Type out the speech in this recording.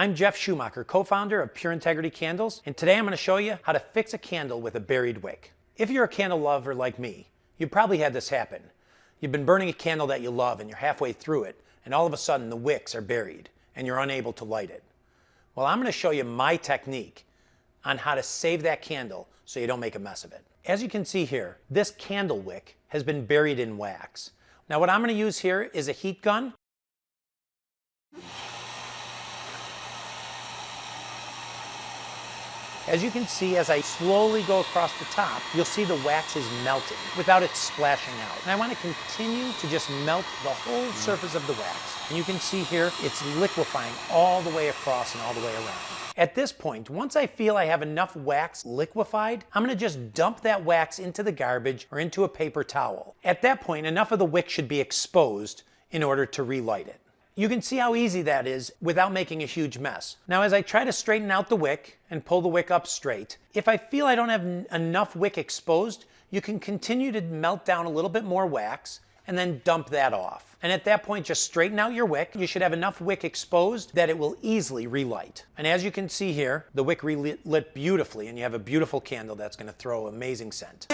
I'm Jeff Schumacher, co-founder of Pure Integrity Candles, and today I'm going to show you how to fix a candle with a buried wick. If you're a candle lover like me, you probably had this happen. You've been burning a candle that you love and you're halfway through it, and all of a sudden the wicks are buried and you're unable to light it. Well, I'm going to show you my technique on how to save that candle so you don't make a mess of it. As you can see here, this candle wick has been buried in wax. Now what I'm going to use here is a heat gun. As you can see, as I slowly go across the top, you'll see the wax is melting without it splashing out. And I want to continue to just melt the whole surface of the wax. And you can see here, it's liquefying all the way across and all the way around. At this point, once I feel I have enough wax liquefied, I'm going to just dump that wax into the garbage or into a paper towel. At that point, enough of the wick should be exposed in order to relight it. You can see how easy that is without making a huge mess. Now as I try to straighten out the wick and pull the wick up straight, if I feel I don't have enough wick exposed, you can continue to melt down a little bit more wax and then dump that off. And at that point, just straighten out your wick. You should have enough wick exposed that it will easily relight. And as you can see here, the wick relit beautifully and you have a beautiful candle that's going to throw amazing scent.